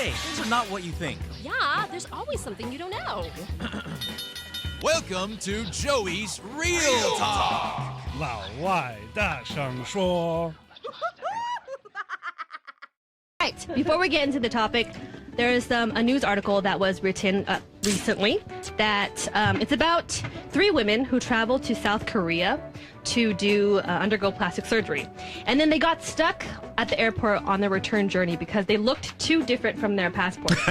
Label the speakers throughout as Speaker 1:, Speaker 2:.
Speaker 1: Hey, things are not what you think.
Speaker 2: Yeah, there's always something you don't know.
Speaker 3: Welcome to Joey's Real Talk.
Speaker 4: 老外大声说。
Speaker 5: Right, before we get into the topic, there's a news article that was written recently that it's about 3 women who traveled to South Korea to undergo plastic surgery. And then they got stuck at the airport on their return journey because they looked too different from their passports.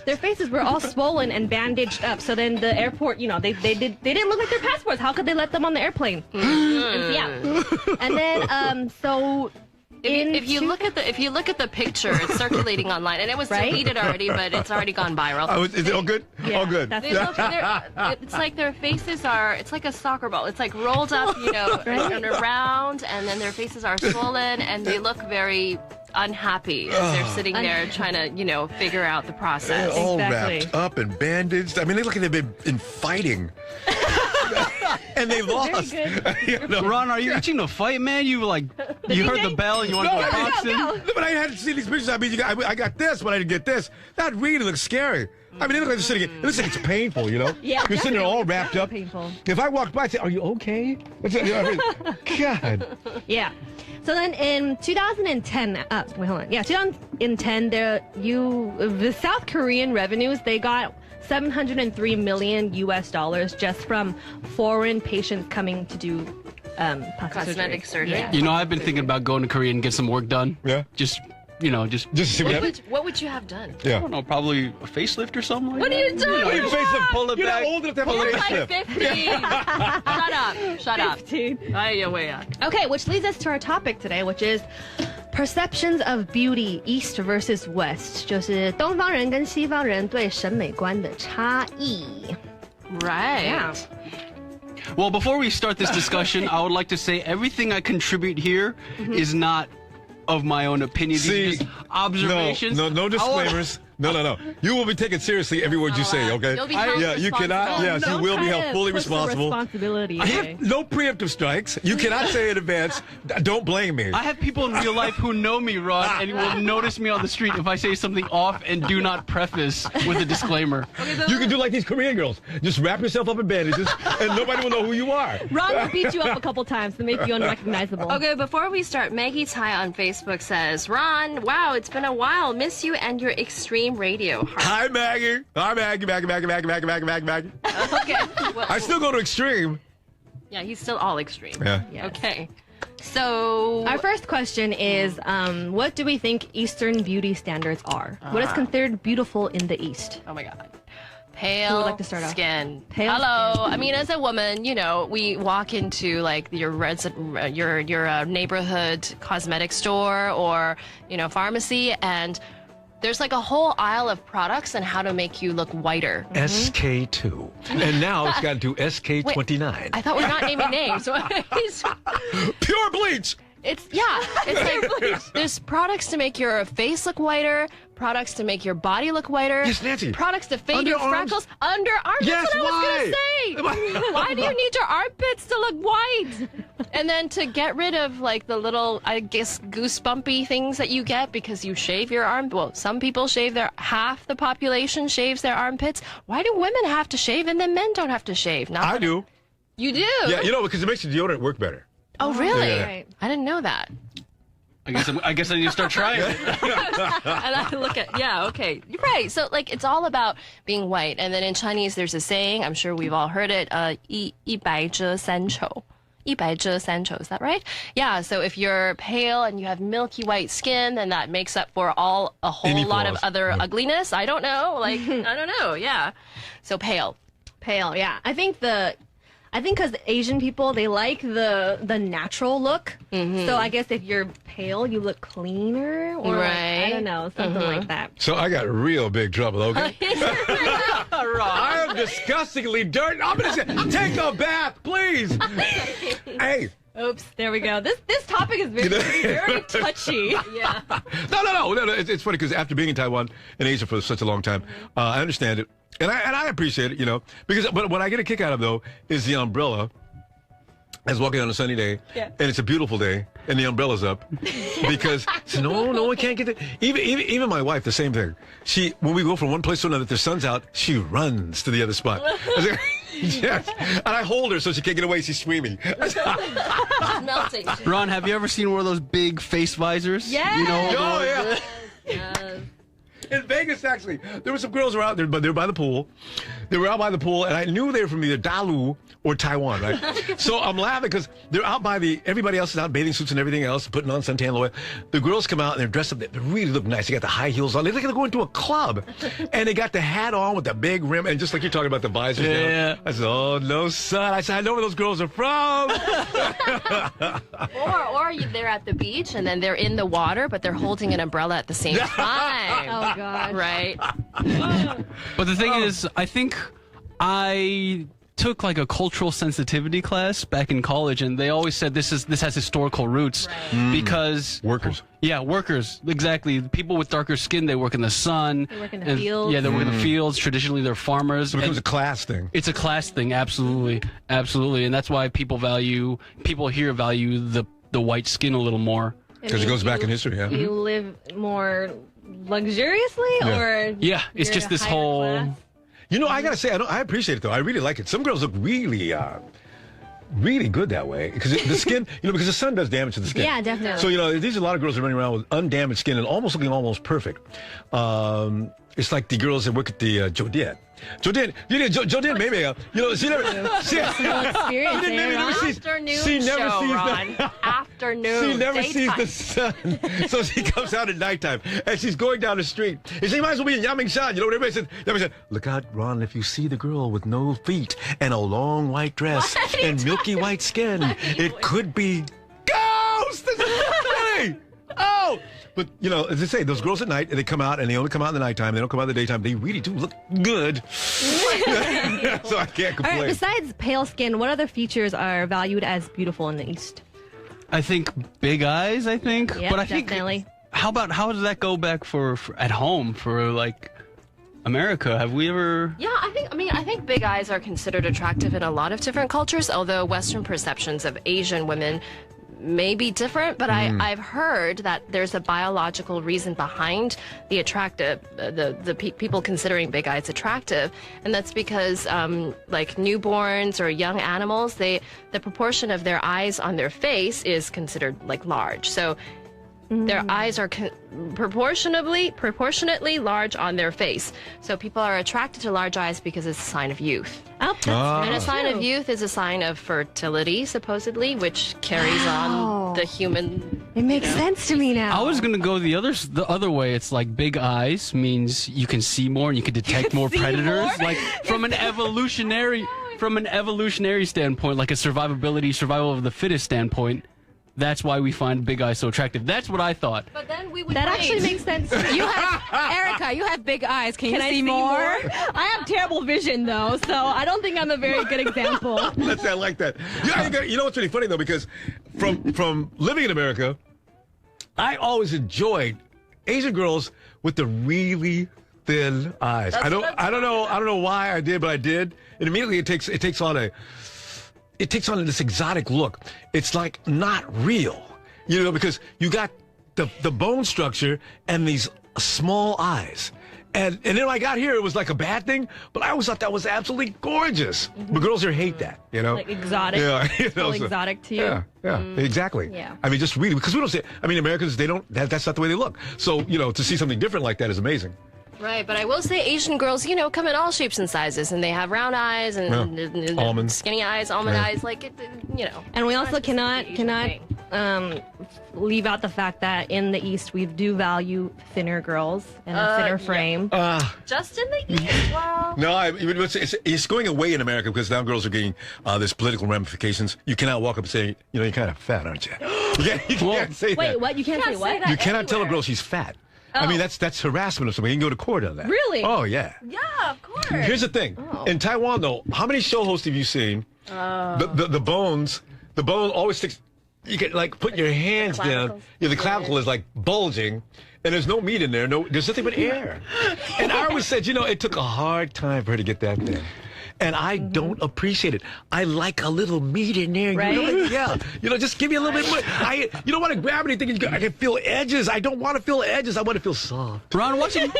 Speaker 5: Their faces were all swollen and bandaged up. So then the airport, they didn't look like their passports. How could they let them on the airplane? And then so.
Speaker 2: If you look at the picture, it's circulating online, and it was deleted already, but it's already gone viral.
Speaker 6: Oh, is it all good?
Speaker 5: Yeah,
Speaker 6: all good.
Speaker 2: It's like their faces are. It's like a soccer ball. It's like rolled up, and around, and then their faces are swollen, and they look very unhappy as they're sitting there trying to, figure out the process.
Speaker 6: All wrapped up and bandaged. I mean, they look like they've been in fighting. And they lost.
Speaker 7: Ron, are you itching to fight, man? You heard the bell and you want to go boxing?
Speaker 6: No, but I had to see these pictures. I mean, I got this, but I didn't get this. That really looks scary. I mean, it looks like they're sitting. It looks like it's painful,
Speaker 5: Yeah,
Speaker 6: you're sitting there all wrapped up.
Speaker 5: Painful.
Speaker 6: If I walked by, I'd say, "Are you okay?" God.
Speaker 5: Yeah. So then in 2010, wait, hold on. Yeah, 2010, the South Korean revenues, they got $703 million just from foreign patients coming to do
Speaker 2: Cosmetic surgery.
Speaker 5: Yeah.
Speaker 7: I've been thinking about going to Korea and get some work done.
Speaker 6: Yeah.
Speaker 7: Just
Speaker 6: see what happens.
Speaker 2: What would you have done?
Speaker 6: Yeah.
Speaker 7: I don't know, probably a facelift or something like
Speaker 2: What
Speaker 7: that.
Speaker 2: are you doing?
Speaker 6: What are you facing?
Speaker 7: Pull it
Speaker 6: You're
Speaker 7: back.
Speaker 6: not old enough to have a
Speaker 2: You're like
Speaker 6: facelift.
Speaker 2: 50. Shut up.
Speaker 5: 15.
Speaker 2: Ay,
Speaker 5: Okay, which leads us to our topic today, which is perceptions of beauty, East versus West， 就是东方人跟西方人对审美观的差异。
Speaker 2: Right.
Speaker 5: Yeah.
Speaker 7: Well, before we start this discussion, I would like to say everything I contribute here is not of my own opinion. These are just observations.
Speaker 6: No disclaimers. No. You will be taken seriously every word you say, okay?
Speaker 2: You'll be held
Speaker 6: you cannot. Yes, you will be held fully responsible.
Speaker 5: Responsibility.
Speaker 6: I have no preemptive strikes. You cannot say in advance, don't blame me.
Speaker 7: I have people in real life who know me, Ron, and will notice me on the street if I say something off and do not preface with a disclaimer.
Speaker 6: You can do like these Korean girls. Just wrap yourself up in bandages, and nobody will know who you are.
Speaker 5: Ron will beat you up a couple times to make you unrecognizable.
Speaker 2: Okay, before we start, Maggie Tai on Facebook says, Ron, wow, it's been a while. Miss you and your extreme radio.
Speaker 6: Hi, Maggie. Hi, Maggie. Maggie.
Speaker 2: Okay. Well,
Speaker 6: I still go to extreme.
Speaker 2: yeah, he's still all extreme.
Speaker 6: Yeah.
Speaker 5: Yes.
Speaker 2: Okay. So
Speaker 5: Our first question is, what do we think Eastern beauty standards are? What is considered beautiful in the East?
Speaker 2: oh my God. Pale
Speaker 5: Who would like to start off?
Speaker 2: skin.
Speaker 5: Pale
Speaker 2: Hello.
Speaker 5: skin.
Speaker 2: I mean, as a woman, we walk into like your neighborhood cosmetic store or pharmacy, and there's like a whole aisle of products and how to make you look whiter.
Speaker 6: SK2. And now it's gotten to SK29.
Speaker 2: I thought we're not naming names.
Speaker 6: Pure bleach.
Speaker 2: It's like there's products to make your face look whiter, products to make your body look whiter.
Speaker 6: Yes, Nancy.
Speaker 2: Products to fade your
Speaker 6: Underarms.
Speaker 2: freckles. Underarms.
Speaker 6: Yes,
Speaker 2: That's what I was
Speaker 6: why?
Speaker 2: gonna say. Why do you need your armpits to look white? And then to get rid of like the little, I guess, goosebumpy things that you get because you shave your arm. Well, some people shave half the population shaves their armpits. Why do women have to shave and then men don't have to shave?
Speaker 6: I do.
Speaker 2: You do?
Speaker 6: Yeah, because it makes your deodorant work better.
Speaker 2: Oh, really?
Speaker 6: Yeah.
Speaker 5: Right.
Speaker 2: I didn't know that.
Speaker 7: I guess I need to start trying.
Speaker 2: And I look at, okay. You're right. So, like, it's all about being white. And then in Chinese, there's a saying, I'm sure we've all heard it, 一白遮三丑. 一白遮三丑, is that right? Yeah, so if you're pale and you have milky white skin, then that makes up for a whole lot of other ugliness. I don't know. I don't know. Yeah. So pale.
Speaker 5: Pale, yeah. I think because Asian people, they like the natural look. So I guess if you're pale, you look cleaner, or
Speaker 2: Right.
Speaker 5: I don't know, something like that.
Speaker 6: So I got real big trouble, okay? I am disgustingly dirty. I'm going to say, take a bath, please. Hey.
Speaker 5: Oops, there we go. This topic is very touchy. Yeah.
Speaker 6: No. It's funny because after being in Taiwan and Asia for such a long time, I understand it. And I appreciate it, because but what I get a kick out of, though, is the umbrella I was walking on a sunny day, and it's a beautiful day, and the umbrella's up because so no one can't get it. Even my wife, the same thing. When we go from one place to another, if the sun's out, she runs to the other spot. Yes, and I hold her so she can't get away. She's screaming.
Speaker 2: She's melting.
Speaker 7: Ron, have you ever seen one of those big face visors?
Speaker 5: Yeah.
Speaker 7: You know,
Speaker 6: Oh yeah.
Speaker 2: Yes.
Speaker 6: In Vegas, actually, there were some girls who were out there, but they were by the pool. They were out by the pool, and I knew they were from either Dalu or Taiwan, right? So I'm laughing because they're out by everybody else is out in bathing suits and everything else, putting on suntan oil. The girls come out and they're dressed up, they really look nice. They got the high heels on. They look like they're going to a club. And they got the hat on with the big rim, and just like you're talking about the visors.
Speaker 7: Yeah.
Speaker 6: I said, oh, no, son. I said, I know where those girls are from.
Speaker 2: Or they're at the beach and then they're in the water, but they're holding an umbrella at the same time.
Speaker 5: Oh, God.
Speaker 2: Right.
Speaker 7: But the thing is, I think I took like a cultural sensitivity class back in college, and they always said this has historical roots because
Speaker 6: Workers.
Speaker 7: Yeah, workers, exactly. People with darker skin, they work in the sun.
Speaker 5: They work in the fields.
Speaker 7: Yeah, they work in the fields. Traditionally, they're farmers.
Speaker 6: So it becomes
Speaker 7: And
Speaker 6: a class thing.
Speaker 7: it's a class thing, absolutely, and that's why people here value the white skin a little more.
Speaker 6: Because it goes back in history, yeah.
Speaker 5: You live more luxuriously, or
Speaker 7: Yeah, it's
Speaker 5: you're
Speaker 7: just
Speaker 5: a
Speaker 7: this
Speaker 5: higher
Speaker 7: whole.
Speaker 5: class?
Speaker 6: You know, I gotta say, I appreciate it though. I really like it. Some girls look really, really good that way because the skin, because the sun does damage to the skin.
Speaker 5: Yeah, definitely.
Speaker 6: So these are a lot of girls that are running around with undamaged skin and looking almost perfect. It's like the girls that work at the Jodiet. Jodiet, maybe she never.
Speaker 5: Experience there.
Speaker 2: Afternoon
Speaker 6: she never
Speaker 2: show,
Speaker 6: sees
Speaker 2: Ron. Afternoon.
Speaker 6: She never
Speaker 2: daytime.
Speaker 6: sees the sun, so she comes out at nighttime, and she's going down the street. And she might as well be in Yamingshan. You know what everybody said? Everybody said, "Look out, Ron! If you see the girl with no feet and a long white dress and milky white skin, it could be ghost." This is funny. Oh, but as I say, those girls at night, they come out and they only come out in the nighttime. They don't come out in the daytime. They really do look good. So I can't complain.
Speaker 5: All right, besides pale skin, what other features are valued as beautiful in the East?
Speaker 7: I think big eyes.
Speaker 5: Yeah,
Speaker 7: but I think
Speaker 5: definitely.
Speaker 7: how does that go back for at home for like America? Have we ever?
Speaker 2: Yeah, I think big eyes are considered attractive in a lot of different cultures, although Western perceptions of Asian women may be different, but I've heard that there's a biological reason behind the attractive, people considering big eyes attractive, and that's because like newborns or young animals, the proportion of their eyes on their face is considered like large. So their eyes are proportionately large on their face. So people are attracted to large eyes because it's a sign of youth.
Speaker 5: Oh, that's
Speaker 2: And a sign of youth is a sign of fertility, supposedly, which carries on the human.
Speaker 5: It makes sense to me now.
Speaker 7: I was gonna go the other way. It's like big eyes means you can see more and you can detect more predators. Like from an evolutionary standpoint, like a survival of the fittest standpoint. That's why we find big eyes so attractive. That's what I thought.
Speaker 2: But then we would
Speaker 5: That actually makes sense.
Speaker 1: You have Erica. You have big eyes. Can you see more?
Speaker 5: I have terrible vision, though, so I don't think I'm a very good example.
Speaker 6: I like that. You know what's really funny though, because from living in America, I always enjoyed Asian girls with the really thin eyes. I don't know why I did, but I did. And immediately it takes on this exotic look. It's like not real, because you got the bone structure and these small eyes. And then when I got here, it was like a bad thing, but I always thought that was absolutely gorgeous. But girls here hate that,
Speaker 5: Like exotic.
Speaker 6: Yeah,
Speaker 5: So exotic to you.
Speaker 6: Yeah, exactly.
Speaker 5: Yeah.
Speaker 6: I mean, just really, because we don't see, Americans, they don't, that's not the way they look. So, to see something different like that is amazing.
Speaker 2: Right, but I will say Asian girls, come in all shapes and sizes, and they have round eyes and
Speaker 6: Almonds.
Speaker 2: skinny eyes, almond eyes, like
Speaker 5: And we also cannot
Speaker 2: thing.
Speaker 5: leave out the fact that in the East we do value thinner girls and a thinner frame.
Speaker 2: Just in the East, well.
Speaker 6: No, it's going away in America because now girls are getting this political ramifications. You cannot walk up and say, you're kind of fat, aren't you? You can't say that.
Speaker 5: Wait, what? You can't say what?
Speaker 6: You cannot tell a girl she's fat. I mean, that's harassment of something. You can go to court on that.
Speaker 5: Really?
Speaker 6: Oh, yeah.
Speaker 2: Yeah, of course.
Speaker 6: Here's the thing. In Taiwan, though, how many show hosts have you seen? The bone always sticks. You can, put your hands down. Yeah, the clavicle is, bulging, and there's no meat in there. There's nothing but air. And I always said, it took a hard time for her to get that thin. and I don't appreciate it. I like a little meat in there.
Speaker 5: Right?
Speaker 6: You know, yeah. You know, just give me a little bit more. You don't want to grab anything. I can feel edges. I don't want to feel edges. I want to feel soft.
Speaker 7: Ron, watching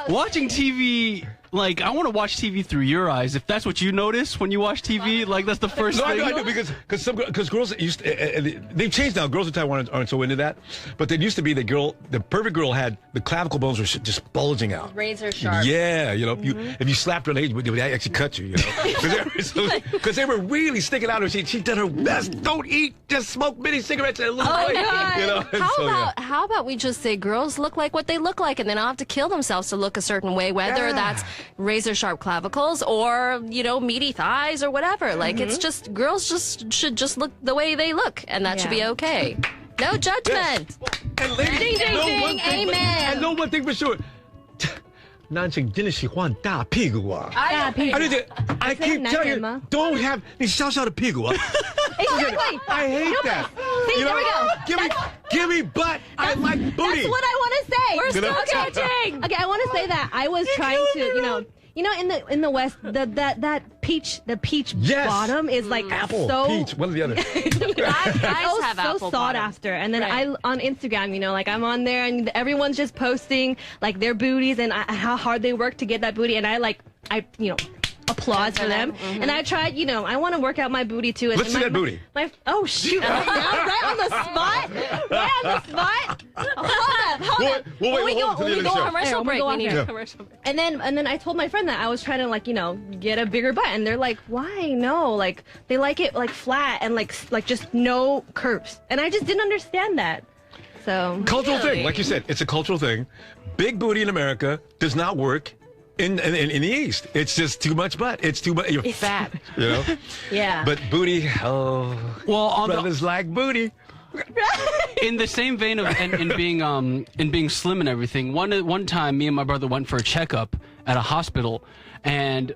Speaker 7: watching TV. Like, I want to watch TV through your eyes. If that's what you notice when you watch TV, like, that's the first thing.
Speaker 6: I know, because girls used to, they've changed now. Girls in Taiwan aren't so into that. But it used to be the perfect girl had the clavicle bones were just bulging out.
Speaker 2: Razor sharp.
Speaker 6: Yeah, you know, if you slapped her on the age, they would actually cut you, you know. Because they were really sticking out. She did her best. Don't eat, just smoke mini cigarettes and a little bit. You know?
Speaker 2: How about we just say girls look like what they look like, and they don't have to kill themselves to look a certain way, whether that's razor sharp clavicles or, you know, meaty thighs or whatever. Like, it's just, girls should just look the way they look, and that should be okay. No judgment.
Speaker 6: Yes. And ladies,
Speaker 5: Ding, ding, ding. Amen.
Speaker 6: And know one thing for sure. 男生真的喜欢大屁股啊！I keep telling you, don't have 你小小的屁股啊。
Speaker 5: Exactly.
Speaker 6: I hate that.
Speaker 5: See, there we go.
Speaker 6: Give me butt. I like booty.
Speaker 5: That's what I want to say.
Speaker 2: We're still judging.
Speaker 5: Okay, I want to say that I was trying to, you know, in the West, the peach bottom is like
Speaker 6: apple,
Speaker 5: so
Speaker 6: peach, one or the other.
Speaker 2: Guys have apple
Speaker 5: sought
Speaker 2: bottom.
Speaker 5: after. And then I on Instagram, you know, like I'm on there and everyone's just posting like their booties and how hard they work to get that booty, and I applause for them. And I tried, you know, I want to work out my booty too. And
Speaker 6: Let's see that booty.
Speaker 5: Oh shoot! Right now, right on the spot. Right on the spot. Hold up.
Speaker 6: We'll wait till the end of the show.
Speaker 2: Commercial break. We need
Speaker 5: Yeah.
Speaker 2: a commercial break.
Speaker 5: And then I told my friend that I was trying to, like, you know, get a bigger butt, and they're like, why? No, like they like it like flat and like just no curves, and I just didn't understand that. So
Speaker 6: Cultural thing, like you said, it's a cultural thing. Big booty in America does not work in the East. It's just too much butt. It's too much. You're fat, you know.
Speaker 5: yeah.
Speaker 6: But booty, brothers like booty.
Speaker 7: In the same vein of in being slim and everything, one time me and my brother went for a checkup at a hospital, and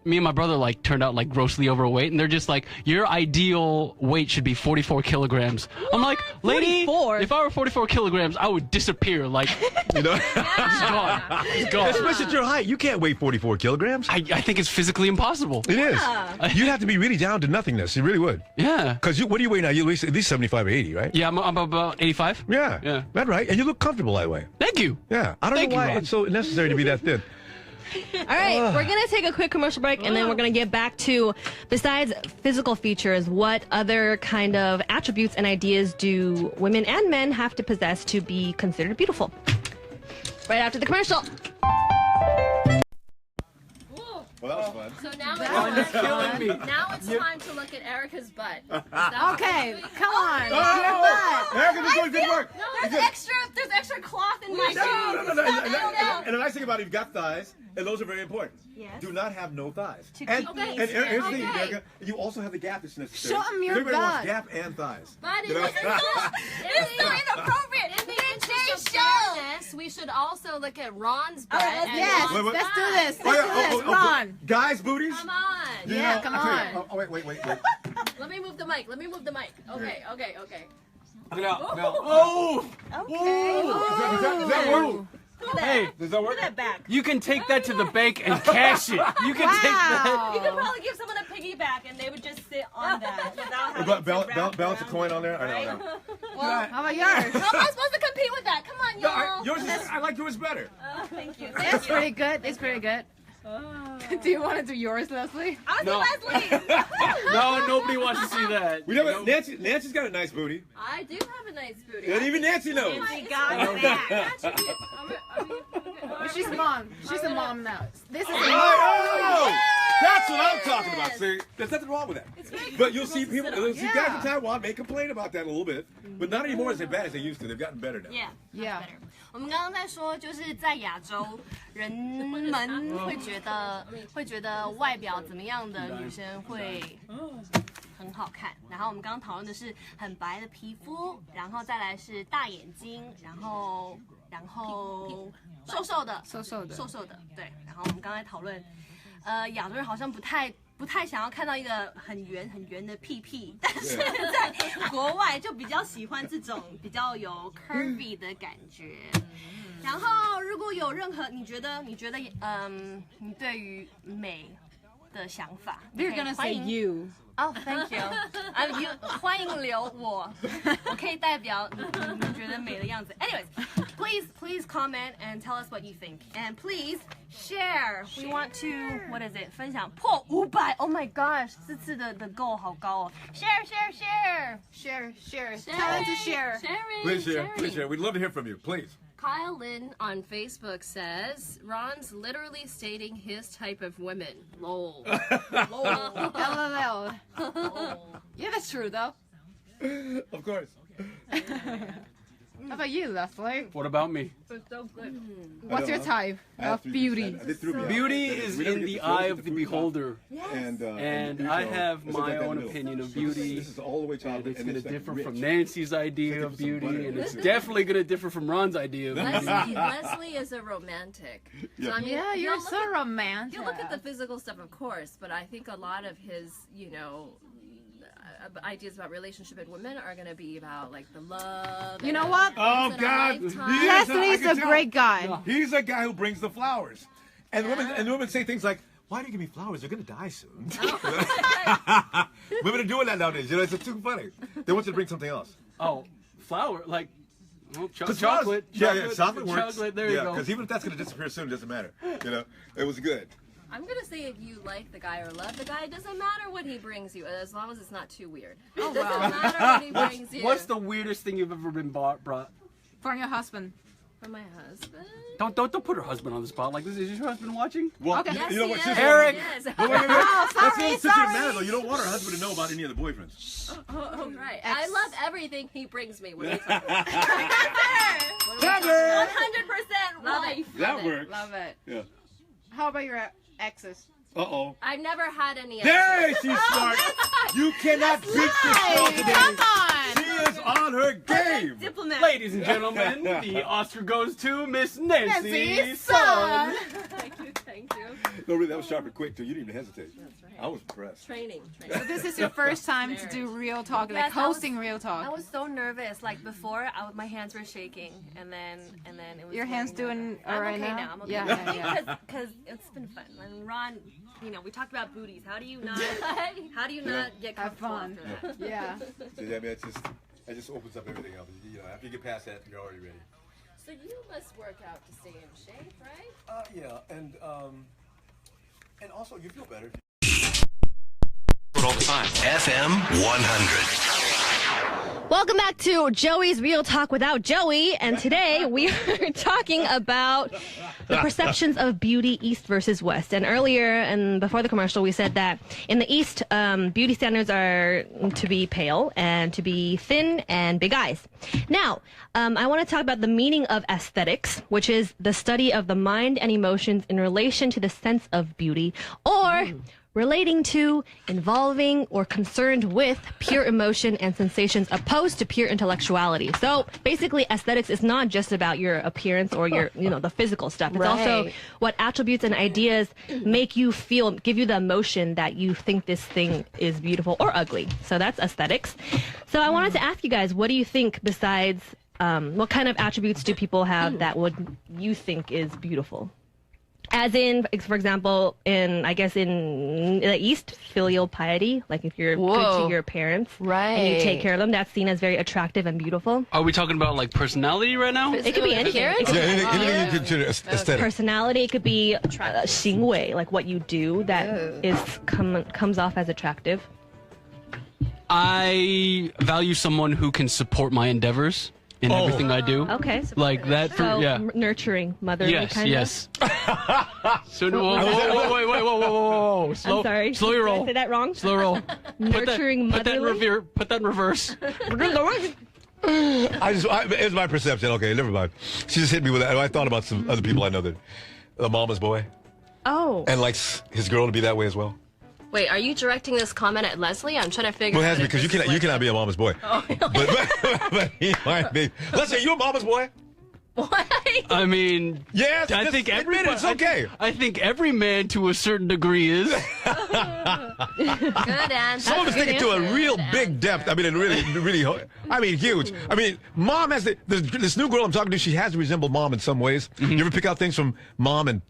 Speaker 7: me and my brother like turned out like grossly overweight, and they're just like, your ideal weight should be 44 kilograms. What? I'm like, lady, 44? If I were 44 kilograms, I would disappear. Like, you know, it's gone.
Speaker 6: Especially at your height, you can't weigh 44 kilograms.
Speaker 7: I think it's physically impossible.
Speaker 6: It is. You'd have to be really down to nothingness. You really would.
Speaker 7: Yeah.
Speaker 6: Because what do you weigh now? You at least 75 or 80, right?
Speaker 7: Yeah, I'm about 85.
Speaker 6: Yeah. That's right. And you look comfortable that way.
Speaker 7: Thank you.
Speaker 6: Yeah. I don't know why it's so necessary to be that thin.
Speaker 5: All right, we're going to take a quick commercial break, and then we're going to get back to, besides physical features, what other kind of attributes and ideas do women and men have to possess to be considered beautiful? Right after the commercial.
Speaker 6: Well, that was fun.
Speaker 2: So now it's time to look at Erica's butt.
Speaker 1: Okay, come on.
Speaker 6: Erica, this is good work.
Speaker 5: There's extra cloth in my shoes.
Speaker 6: No. And the nice thing about it, you've got thighs, and those are very important.
Speaker 5: Yes.
Speaker 6: Do not have no thighs.
Speaker 5: And
Speaker 6: here's the thing, Erica, you also have the gap that's necessary.
Speaker 1: Show 'em your
Speaker 6: Everybody wants
Speaker 1: butt.
Speaker 6: gap and thighs.
Speaker 2: But
Speaker 6: You know?
Speaker 2: it's so inappropriate. In the interest of fairness, we should also look at Ron's butt.
Speaker 1: Yes,
Speaker 6: Wait.
Speaker 1: let's do this.
Speaker 6: Oh,
Speaker 1: Let's do this. Ron.
Speaker 6: Guys' booties?
Speaker 2: Come on.
Speaker 6: You
Speaker 1: Yeah,
Speaker 6: know,
Speaker 1: come
Speaker 6: I'll tell you-
Speaker 1: on.
Speaker 6: Oh, wait.
Speaker 2: Let me move the mic. Okay.
Speaker 6: Now. Oh! Does that work?
Speaker 7: Hey,
Speaker 6: Does that work?
Speaker 7: you can take that to the bank and cash it. You can take that.
Speaker 5: You could probably give someone a piggyback, and they would just sit on that without having
Speaker 6: Balance a coin on there? I know.
Speaker 1: Well, how about yours?
Speaker 5: How am I supposed to compete with that? Come on, y'all.
Speaker 6: I like yours better.
Speaker 5: Thank you.
Speaker 1: It's pretty good. It's pretty good. Do you want to do yours, Leslie?
Speaker 7: No.
Speaker 5: Leslie.
Speaker 7: No, nobody wants to see that.
Speaker 6: Nancy's got a nice booty.
Speaker 2: I do have a nice booty.
Speaker 6: And even Nancy knows.
Speaker 1: She's a mom. She's a mom now. This is
Speaker 6: That's what I'm talking about. See, there's nothing wrong with that. But you'll see people, guys in Taiwan may complain about that a little bit, but not anymore as bad as they used to. They've gotten better now.
Speaker 1: Yeah.
Speaker 5: 我们刚刚在说，就是在亚洲，人们会觉得外表怎么样的女生会很好看。然后我们刚刚讨论的是很白的皮肤，然后再来是大眼睛，然后瘦瘦的，对。然后我们刚才讨论，亚洲人好像不太想要看到一个很圆的屁屁，但是在国外就比较喜欢这种比较有 curvy 的感觉。然后如果有任何你觉得你对于美的想法
Speaker 1: They're gonna say you.
Speaker 5: Oh, thank you. You 欢迎留我可以代表你觉得美的样子。Anyways, please comment and tell us what you think. And please share. We want to, what is it? 分享破500. Oh my gosh, 这次的 goal 好高哦。Share.
Speaker 1: Share. Tell them to share.
Speaker 6: Please share. We'd love to hear from you. Please.
Speaker 2: Kyle Lin on Facebook says, Ron's literally stating his type of women. Lol.
Speaker 1: LOL. Yeah, that's true though.
Speaker 6: Of course.
Speaker 1: How about you, Leslie?
Speaker 7: What about me?
Speaker 1: What's your type of beauty?
Speaker 7: Beauty is in the eye of the beholder.
Speaker 8: And
Speaker 7: I have my own opinion of beauty.
Speaker 8: This is all the way
Speaker 7: And
Speaker 8: chocolate.
Speaker 7: it's going to differ from Nancy's idea of beauty, and it's definitely going to differ from Ron's idea of beauty.
Speaker 2: Leslie is a romantic. So, I mean,
Speaker 1: Yeah, you're so romantic.
Speaker 2: You look at the physical stuff, of course, but I think a lot of his, ideas about relationship and women are going to be about like the love.
Speaker 1: You know what?
Speaker 6: Oh, God.
Speaker 1: Leslie's a great guy.
Speaker 6: He's a guy who brings the flowers. And women say things like, why do you give me flowers? They're going to die soon. Women are doing that nowadays. It's too funny. They want you to bring something else.
Speaker 7: Oh, flower, like chocolate.
Speaker 6: Chocolate works.
Speaker 7: Chocolate, there you go.
Speaker 6: Because even if that's going to disappear soon, it doesn't matter. It was good.
Speaker 2: I'm going to say if you like the guy or love the guy, it doesn't matter what he brings you, as long as it's not too weird. It doesn't matter what he brings you.
Speaker 7: What's the weirdest thing you've ever been brought?
Speaker 1: For your husband.
Speaker 2: For my husband?
Speaker 7: Don't put her husband on the spot. Like, is your husband watching?
Speaker 6: Well,
Speaker 1: Okay.
Speaker 2: Yes,
Speaker 6: you know
Speaker 2: he
Speaker 6: what?
Speaker 2: is.
Speaker 7: Eric!
Speaker 2: Yes.
Speaker 6: That's
Speaker 1: sorry.
Speaker 6: the matter, though. You don't want her husband to know about any of the boyfriends.
Speaker 2: Oh, right. I love everything he brings me. What are you talking about? 100% wife.
Speaker 6: That works.
Speaker 1: Love it.
Speaker 6: Yeah.
Speaker 1: How about your exes?
Speaker 6: Uh-oh.
Speaker 2: I've never had any.
Speaker 6: There, she's smart. You cannot beat this girl today.
Speaker 1: Come on.
Speaker 6: She is on her game.
Speaker 5: Diplomat.
Speaker 7: Ladies and gentlemen, the Oscar goes to Miss Nancy
Speaker 1: Nancy's
Speaker 7: Son.
Speaker 2: Thank you.
Speaker 6: No, really, that was sharp and quick, too. You didn't even hesitate.
Speaker 2: That's right.
Speaker 6: I was impressed.
Speaker 2: Training.
Speaker 1: So this is your first time to do real talk, like
Speaker 5: Yes, I was-
Speaker 1: hosting real
Speaker 5: I
Speaker 1: talk.
Speaker 5: was so nervous. Like before, my hands were shaking, and then it was.
Speaker 1: Your hands
Speaker 5: getting
Speaker 1: doing
Speaker 5: I'm
Speaker 1: all right
Speaker 5: okay
Speaker 1: now?
Speaker 5: I'm okay
Speaker 1: Yeah,
Speaker 5: now.
Speaker 1: yeah.
Speaker 5: Because it's been fun. And Ron, we talked about booties. How do you not get
Speaker 1: Have
Speaker 5: comfortable
Speaker 1: fun.
Speaker 5: after that?
Speaker 1: Yeah.
Speaker 6: See, I mean, it just opens up everything else. After you get past that, you're already ready.
Speaker 2: So you must work out to stay in shape, right?
Speaker 6: Yeah, and also you feel better.
Speaker 3: All the time. FM 100.
Speaker 5: Welcome back to Joey's Real Talk Without Joey, and today we are talking about the perceptions of beauty East versus West. And earlier and before the commercial, we said that in the East, beauty standards are to be pale and to be thin and big eyes. Now, I want to talk about the meaning of aesthetics, which is the study of the mind and emotions in relation to the sense of beauty, or relating to, involving, or concerned with pure emotion and sensations opposed to pure intellectuality. So basically, aesthetics is not just about your appearance or your, the physical stuff. It's also what attributes and ideas make you feel, give you the emotion that you think this thing is beautiful or ugly. So that's aesthetics. So I wanted to ask you guys, what do you think besides, what kind of attributes do people have that would you think is beautiful? As in, for example, in the East, filial piety, like if you're good to your parents and you take care of them, that's seen as very attractive and beautiful.
Speaker 7: Are we talking about like personality right now?
Speaker 5: It could be anything. It could be
Speaker 6: Anything you consider aesthetic.
Speaker 5: personality. It could be 行为, like what you do that comes off as attractive.
Speaker 7: I value someone who can support my endeavors in everything I do.
Speaker 5: Okay.
Speaker 7: Like that.
Speaker 5: So
Speaker 7: Yeah.
Speaker 5: Nurturing, motherly
Speaker 7: Yes,
Speaker 5: kind
Speaker 7: yes. So whoa.
Speaker 5: of. I'm sorry.
Speaker 7: Slow your
Speaker 5: Did I
Speaker 7: roll.
Speaker 5: say that wrong?
Speaker 7: Slow roll.
Speaker 5: Nurturing,
Speaker 7: Put that in
Speaker 5: motherly.
Speaker 7: Put that in reverse.
Speaker 6: It's my perception. Okay, never mind. She just hit me with that. I thought about some other people I know that the mama's boy
Speaker 5: Oh.
Speaker 6: and likes his girl to be that way as well.
Speaker 2: Wait, are you directing this comment at Leslie? I'm trying to figure
Speaker 6: Well, it
Speaker 2: out.
Speaker 6: has to be because
Speaker 2: if this
Speaker 6: you
Speaker 2: is
Speaker 6: cannot be a mama's boy.
Speaker 2: Oh, really?
Speaker 6: But he might be. Leslie, you a mama's boy?
Speaker 7: I mean,
Speaker 6: Yes,
Speaker 7: I think
Speaker 6: admit it, it's okay.
Speaker 7: I think every man to a certain degree is.
Speaker 2: Good answer.
Speaker 6: Some of us
Speaker 2: Good
Speaker 6: take it to a
Speaker 2: answer.
Speaker 6: real big depth. I mean, and really, I mean, huge. I mean, mom has this new girl I'm talking to. She has to resemble mom in some ways. You ever pick out things from mom and?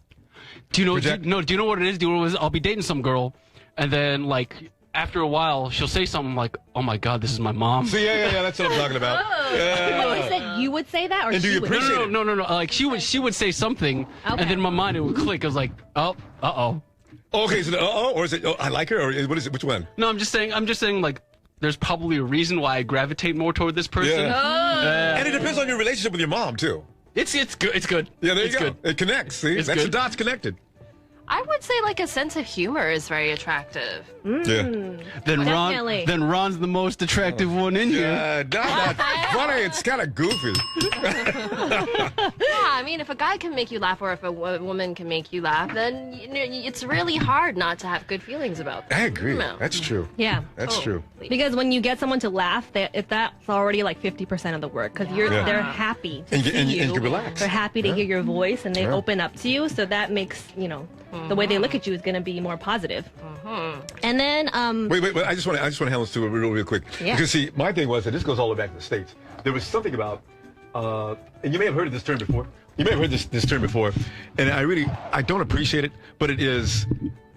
Speaker 7: Do you know?
Speaker 6: Project-
Speaker 7: Do you know what it is? Do you know what it is? I'll be dating some girl, and then like after a while, she'll say something like, "Oh my God, this is my mom."
Speaker 6: See, yeah, that's what I'm talking about. Yeah.
Speaker 5: Wait, you said you would say that, or
Speaker 6: And do
Speaker 5: she
Speaker 6: you
Speaker 5: would?
Speaker 6: appreciate
Speaker 7: No. Like she would say something,
Speaker 5: Okay.
Speaker 7: and then in my mind it would click. I was like, oh, uh-oh.
Speaker 6: Okay, so or is it? Oh, I like her, or what is it? Which one?
Speaker 7: No, I'm just saying like there's probably a reason why I gravitate more toward this person.
Speaker 6: Yeah. And it depends on your relationship with your mom too.
Speaker 7: It's good. It's good.
Speaker 6: Yeah, there
Speaker 7: it's
Speaker 6: you go.
Speaker 7: Good.
Speaker 6: It connects. See,
Speaker 7: It's
Speaker 6: that's
Speaker 7: good.
Speaker 6: the dots connected.
Speaker 2: I would say like a sense of humor is very attractive.
Speaker 6: Yeah.
Speaker 7: Then Ron's the most attractive one in here.
Speaker 6: Not funny. It's kind of goofy.
Speaker 2: Yeah, I mean, if a guy can make you laugh or if a woman can make you laugh, then it's really hard not to have good feelings about that.
Speaker 6: I agree.
Speaker 2: No.
Speaker 6: That's true.
Speaker 5: Yeah.
Speaker 6: That's true.
Speaker 5: Because when you get someone to laugh, that's already like 50% of the work. Because they're happy to
Speaker 6: And
Speaker 5: see
Speaker 6: you
Speaker 5: you.
Speaker 6: can relax.
Speaker 5: They're happy to hear your voice, and they open up to you. So that makes the way they look at you is going to be more positive. And then
Speaker 6: Wait. I just want to handle this too real quick.
Speaker 5: Yeah.
Speaker 6: Because see, my thing was, and this goes all the way back to the States. There was something about, and you may have heard of this term before. You may have heard this term before, and I don't appreciate it, but it is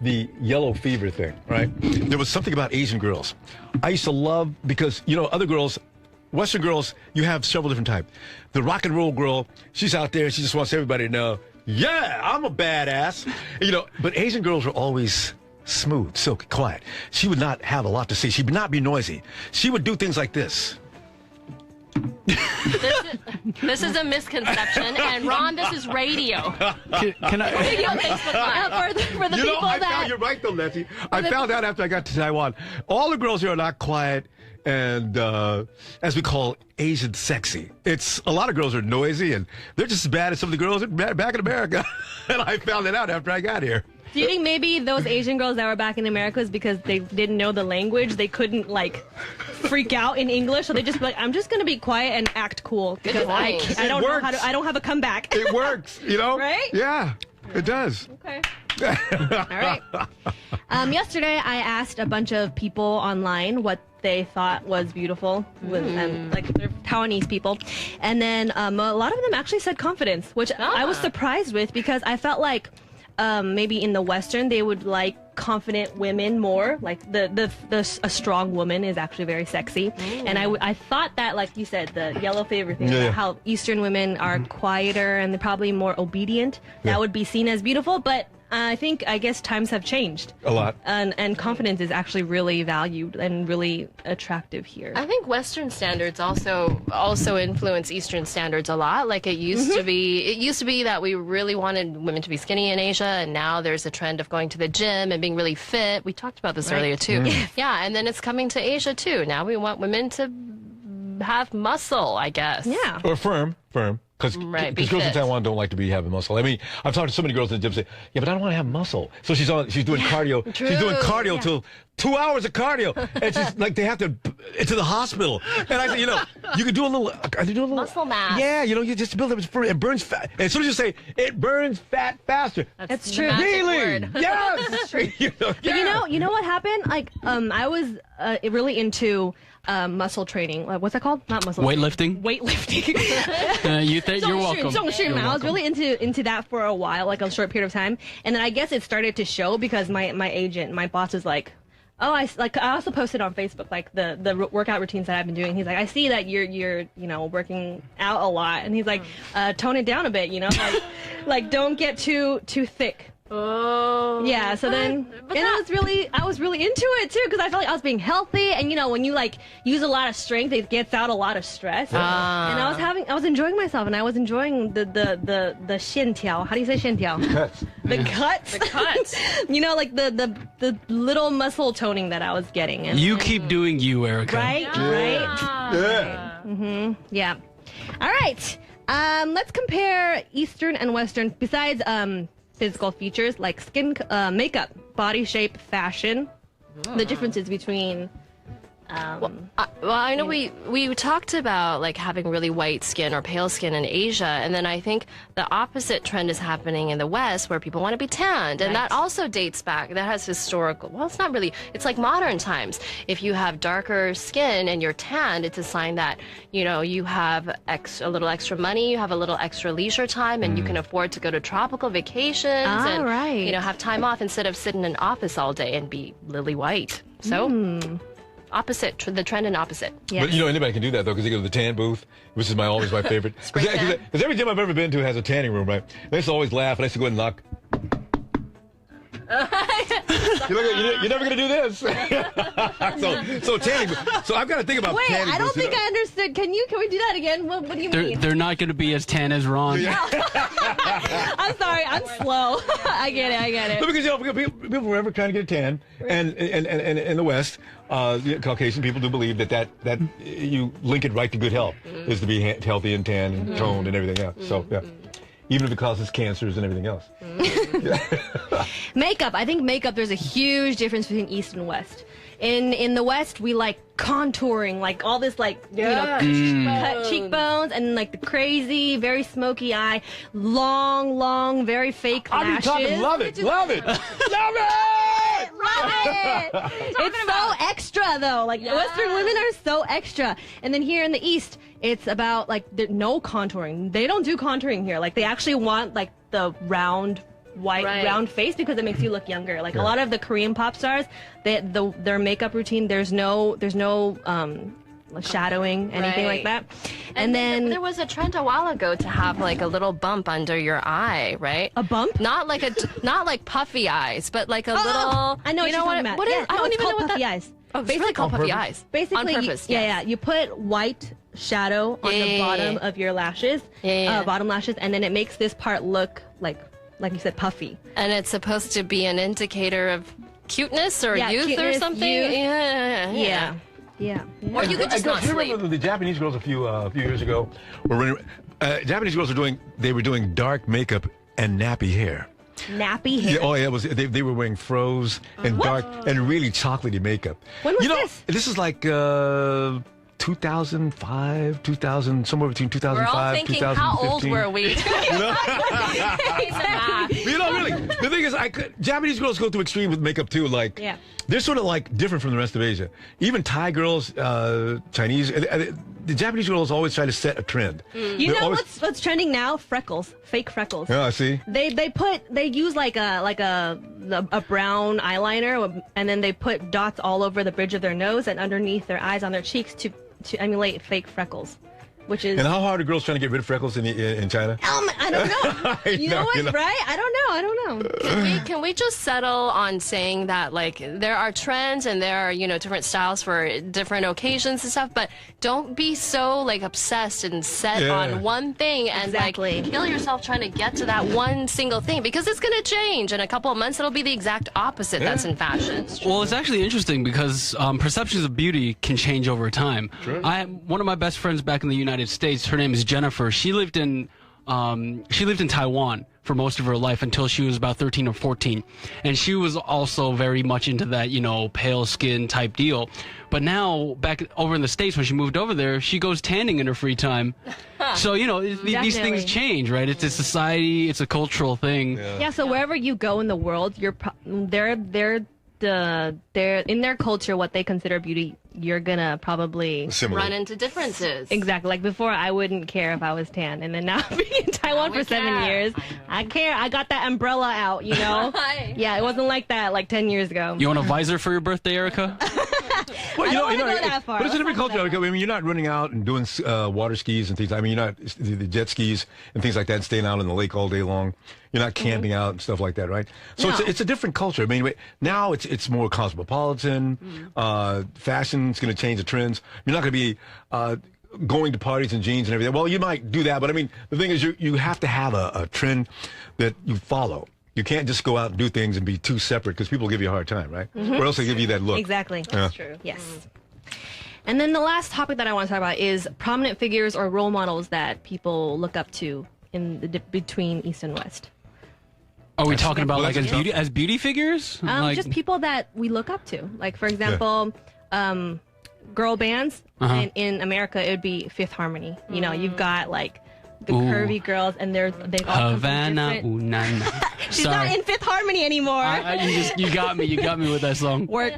Speaker 6: the yellow fever thing, right? There was something about Asian girls. I used to love because other girls. Western girls, you have several different types. The rock and roll girl, she's out there. She just wants everybody to know, yeah, I'm a badass. But Asian girls were always smooth, silky, quiet. She would not have a lot to say. She would not be noisy. She would do things like this.
Speaker 2: This is a misconception, and Ron, this is radio.
Speaker 7: Can I?
Speaker 2: Radio Facebook Live.
Speaker 5: for the people that
Speaker 6: you're right though, Letty. I found out after I got to Taiwan, all the girls here are not quiet and, as we call, Asian sexy. It's a lot of girls are noisy and they're just as bad as some of the girls back in America. And I found it out after I got here.
Speaker 5: Do you think maybe those Asian girls that were back in America is because they didn't know the language? They couldn't freak out in English, so they just be like, I'm just gonna be quiet and act cool because I don't know how to. I don't have a comeback.
Speaker 6: It works,
Speaker 5: Right?
Speaker 6: Yeah, it does.
Speaker 5: Okay. All right. Yesterday, I asked a bunch of people online what they thought was beautiful, they're Taiwanese people, and then a lot of them actually said confidence, which I was surprised with because I felt like maybe in the Western they would like confident women more. Like a strong woman is actually very sexy, and I thought that, like you said, the yellow fever thing, how Eastern women are quieter and they're probably more obedient. That would be seen as beautiful, but I guess times have changed
Speaker 6: A lot.
Speaker 5: and confidence is actually really valued and really attractive here.
Speaker 2: I think Western standards also influence Eastern standards a lot. Like it used to be. It used to be that we really wanted women to be skinny in Asia, and now there's a trend of going to the gym and being really fit. We talked about this earlier too. Yeah, and then it's coming to Asia too. Now we want women to have muscle, I guess.
Speaker 5: Yeah.
Speaker 6: Or firm. Because
Speaker 2: Right, be
Speaker 6: girls in
Speaker 2: fit.
Speaker 6: Taiwan don't like to be having muscle. I mean, I've talked to so many girls in the gym say, yeah, but I don't want to have muscle. So she's doing cardio. She's doing cardio till 2 hours of cardio. And she's like, they have to, into the hospital. And I said, you can do a little, are they doing a little?
Speaker 2: Muscle mass.
Speaker 6: Yeah, you just build it, it burns fat. And as soon as you say, it burns fat faster.
Speaker 5: That's
Speaker 2: the
Speaker 5: true.
Speaker 2: magic
Speaker 6: Really?
Speaker 2: word.
Speaker 6: Yes.
Speaker 5: But you know what happened? Like, I was really into muscle training. What's that called? Not muscle.
Speaker 7: Weightlifting?
Speaker 5: Weightlifting.
Speaker 7: You're welcome.
Speaker 5: 重训 I was really into that for a while, like a short period of time, and then I guess it started to show because my agent, my boss, is like, oh, I also posted on Facebook like the workout routines that I've been doing. He's like, I see that you're working out a lot, and he's like, tone it down a bit, like don't get too thick.
Speaker 2: Oh.
Speaker 5: Yeah, so then, I was really into it too because I felt like I was being healthy, and when you use a lot of strength, it gets out a lot of stress. And I was enjoying myself, and I was enjoying the 线条. How do you say 线条?
Speaker 6: Cuts.
Speaker 5: The cuts.
Speaker 2: The cuts.
Speaker 5: Like the little muscle toning that I was getting. And,
Speaker 7: You keep doing you, Erica.
Speaker 5: right?
Speaker 6: Yeah.
Speaker 5: Yeah. All right. Let's compare Eastern and Western. Besides physical features like skin, makeup, body shape, fashion, the differences between
Speaker 2: Well, I know we talked about like having really white skin or pale skin in Asia, and then I think the opposite trend is happening in the West where people want to be tanned, and that also dates back. That has historical. Well, it's not really. It's like modern times. If you have darker skin and you're tanned, it's a sign that you have a little extra money, you have a little extra leisure time, and you can afford to go to tropical vacations and have time off instead of sit in an office all day and be lily white. So. Opposite, the trend and opposite.
Speaker 6: Yes. But anybody can do that though, because they go to the tan booth, which is always my favorite. Because every gym I've ever been to has a tanning room, right? And I used to always laugh, and I used to go and knock. You're never gonna do this. so tanning. So I've got to think about.
Speaker 5: Wait,
Speaker 6: tanning
Speaker 5: I don't
Speaker 6: booths,
Speaker 5: think I understood. Can we do that again? What do you mean?
Speaker 7: They're not going to be as tan as Ron.
Speaker 5: I'm sorry, I'm slow. I get it.
Speaker 6: No, because people forever trying to get a tan, and in the West, Caucasian people do believe that you link it right to good health, is to be healthy and tan and toned and everything else. So yeah. Even if it causes cancers and everything else.
Speaker 5: Makeup. I think makeup, there's a huge difference between East and West. In the West, we like contouring, like all this cut cheekbones and like the crazy, very smoky eye, long, very fake lashes.
Speaker 6: Love it.
Speaker 5: It's so extra though. Like Western women are so extra. And then here in the East, it's about like no contouring. They don't do contouring here. Like they actually want like the round round face because it makes you look younger. Like a lot of the Korean pop stars, their makeup routine, there's no shadowing, anything like that. And then
Speaker 2: there was a trend a while ago to have like a little bump under your eye, right?
Speaker 5: A bump?
Speaker 2: Not like puffy eyes, but like a little.
Speaker 5: I know what you're talking about.
Speaker 2: I don't even know what
Speaker 5: puffy eyes.
Speaker 2: Oh, it's really called puffy eyes.
Speaker 5: Basically,
Speaker 2: on purpose.
Speaker 5: You put white shadow on the bottom of your lashes, bottom lashes, and then it makes this part look like you said, puffy.
Speaker 2: And it's supposed to be an indicator of cuteness or youth or something.
Speaker 5: Yeah.
Speaker 2: Or you could just not sleep.
Speaker 6: Remember the Japanese girls a few years ago were running. Japanese girls were doing dark makeup and nappy hair.
Speaker 5: Nappy hair.
Speaker 6: It was. They were wearing froze and dark and really chocolatey makeup.
Speaker 5: When was this?
Speaker 6: This is like 2005, 2000, somewhere between 2005,
Speaker 2: we're all thinking,
Speaker 6: 2015.
Speaker 2: how old were we?
Speaker 6: Really. The thing is, Japanese girls go through extreme with makeup too. Like, they're sort of like different from the rest of Asia. Even Thai girls, Chinese, the Japanese girls always try to set a trend.
Speaker 5: You know what's trending now? Freckles, fake freckles.
Speaker 6: Yeah, I see.
Speaker 5: They use like a brown eyeliner, and then they put dots all over the bridge of their nose and underneath their eyes on their cheeks to emulate fake freckles. Which is.
Speaker 6: And how hard are girls trying to get rid of freckles in China?
Speaker 5: I don't know. You know what's right? I don't know.
Speaker 2: Can we just settle on saying that like there are trends and there are different styles for different occasions and stuff, but don't be so like obsessed and set on one thing and like kill yourself trying to get to that one single thing, because it's going to change in a couple of months. It'll be the exact opposite that's in fashion.
Speaker 7: Well, it's actually interesting because perceptions of beauty can change over time. Sure. One of my best friends back in the United States, her name is Jennifer. She lived in Taiwan for most of her life until she was about 13 or 14. And she was also very much into that, pale skin type deal. But now, back over in the States, when she moved over there, she goes tanning in her free time. So, these things change, right? It's a society, it's a cultural thing.
Speaker 5: Yeah, so wherever you go in the world, they're in their culture, what they consider beauty, you're gonna probably
Speaker 2: run into differences.
Speaker 5: Exactly. Like before, I wouldn't care if I was tan, and then now being in Taiwan for 7 years, I care. I got that umbrella out, Yeah, it wasn't like that like 10 years ago.
Speaker 7: You want a visor for your birthday, Erica?
Speaker 6: Well,
Speaker 5: I don't want to go that far.
Speaker 6: But it's a different culture. I mean, you're not running out and doing water skis and things. I mean, you're not the jet skis and things like that, and staying out in the lake all day long. You're not camping out and stuff like that, right? So it's a different culture. I mean, now it's more cosmopolitan. Fashion's going to change the trends. You're not going to be going to parties in jeans and everything. Well, you might do that, but I mean, the thing is, you have to have a trend that you follow. You can't just go out and do things and be too separate, because people give you a hard time, right? Or else they give you that look.
Speaker 5: Exactly. That's true. Yes. And then the last topic that I want to talk about is prominent figures or role models that people look up to between East and West.
Speaker 7: Are we talking about like as beauty figures?
Speaker 5: Just people that we look up to. Like, for example, girl bands, and in America it would be Fifth Harmony. You know, you've got like the curvy girls, and they've all come from
Speaker 7: Havana,
Speaker 5: different...
Speaker 7: ooh, na, na.
Speaker 5: She's not in Fifth Harmony anymore.
Speaker 7: You got me with that song.
Speaker 5: Work.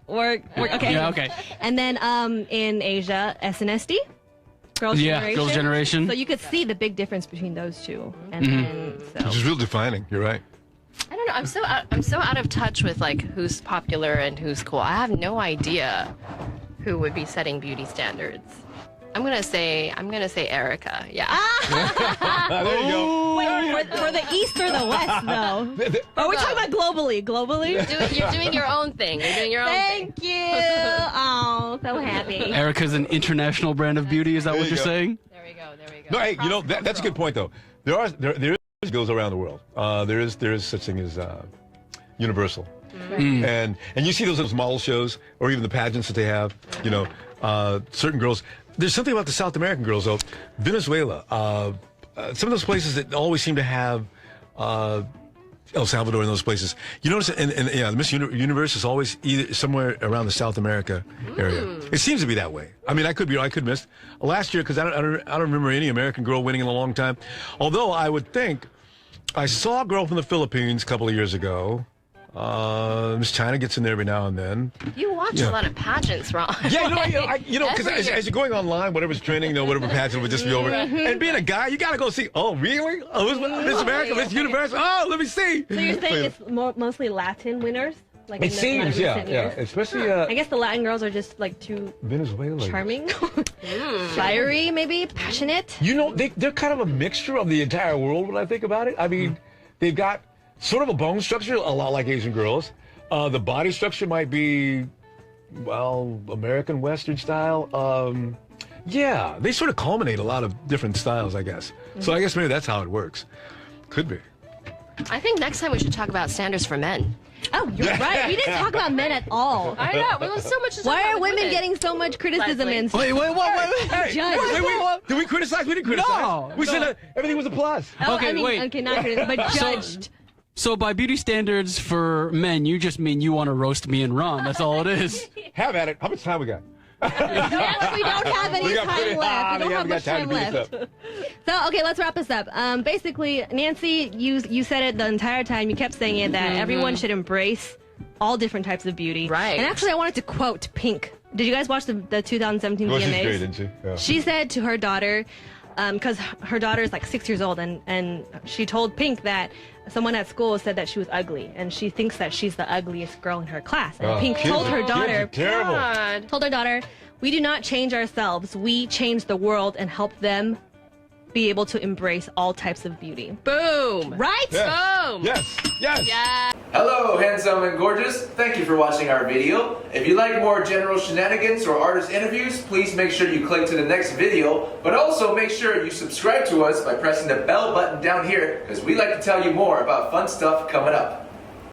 Speaker 5: Okay.
Speaker 7: Yeah, okay.
Speaker 5: And then in Asia, SNSD. Girls' Generation.
Speaker 7: Girls' Generation.
Speaker 5: So you could see the big difference between those two. And then, so.
Speaker 6: Which is real defining. You're right.
Speaker 2: I don't know. I'm so out of touch with like who's popular and who's cool. I have no idea who would be setting beauty standards. I'm gonna say Erica. Yeah.
Speaker 6: There you go.
Speaker 5: Wait, for the East or the West, though? Are we talking about globally?
Speaker 2: You're doing your own thing. You're doing your own thing.
Speaker 5: Thank you. Oh, so happy.
Speaker 7: Erica's an international brand of beauty. Is that what you're saying?
Speaker 2: There we go.
Speaker 6: No, hey, you know that's a good point though. There is girls around the world. There is such thing as universal, and you see those model shows or even the pageants that they have. You know, certain girls. There's something about the South American girls though. Venezuela, some of those places that always seem to have El Salvador and those places. You notice, the Miss Universe is always either somewhere around the South America area. It seems to be that way. I mean, I could miss last year because I don't remember any American girl winning in a long time. Although I would think I saw a girl from the Philippines a couple of years ago. Miss China gets in there every now and then.
Speaker 2: You watch a lot of pageants, Ron.
Speaker 6: Yeah, because as you're going online, whatever's trending, whatever pageant would just be over. And being a guy, you gotta go see. Oh, really? Oh, Miss America, Miss Universe. Oh, let me see.
Speaker 5: So you're saying it's mostly Latin winners? Like
Speaker 6: it seems, yeah. Especially.
Speaker 5: I guess the Latin girls are just like too
Speaker 6: Venezuela
Speaker 5: charming, fiery, maybe passionate.
Speaker 6: You know, they're kind of a mixture of the entire world. When I think about it, I mean, they've got sort of a bone structure, a lot like Asian girls. The body structure might be, well, American Western style. Yeah, they sort of culminate a lot of different styles, I guess. So I guess maybe that's how it works. Could be.
Speaker 2: I think next time we should talk about standards for men.
Speaker 5: Oh, you're right. We didn't talk about men at all.
Speaker 2: I know. We have so much to talk
Speaker 5: Why
Speaker 2: about
Speaker 5: are
Speaker 2: with
Speaker 5: women getting so much criticism and
Speaker 7: Wait.
Speaker 6: Hey,
Speaker 5: judged?
Speaker 6: did we criticize? We didn't criticize.
Speaker 7: No,
Speaker 6: We said everything was a plus.
Speaker 5: Okay,
Speaker 7: wait.
Speaker 5: Okay, not criticized, but judged.
Speaker 7: So by beauty standards for men, you just mean you want to roast me and Ron. That's all it is.
Speaker 6: Have at it. How much time we got?
Speaker 5: Yes, we don't have any time left. We don't have much time left. So, okay, let's wrap this up. Basically, Nancy, you said it the entire time. You kept saying it, that everyone should embrace all different types of beauty.
Speaker 2: Right.
Speaker 5: And actually, I wanted to quote Pink. Did you guys watch the 2017
Speaker 6: Well,
Speaker 5: VMAs?
Speaker 6: she's great, didn't she? Yeah.
Speaker 5: She said to her daughter, because her daughter is like 6 years old, and she told Pink that someone at school said that she was ugly, and she thinks that she's the ugliest girl in her class. And Pink told her daughter,
Speaker 6: terrible.
Speaker 5: told her daughter, we do not change ourselves. We change the world and help them be able to embrace all types of beauty.
Speaker 2: Boom.
Speaker 5: Right?
Speaker 6: Yes.
Speaker 2: Boom.
Speaker 6: Yes.
Speaker 2: Yeah.
Speaker 8: Hello, handsome and gorgeous. Thank you for watching our video. If you like more general shenanigans or artist interviews, please make sure you click to the next video, but also make sure you subscribe to us by pressing the bell button down here, because we like to tell you more about fun stuff coming up.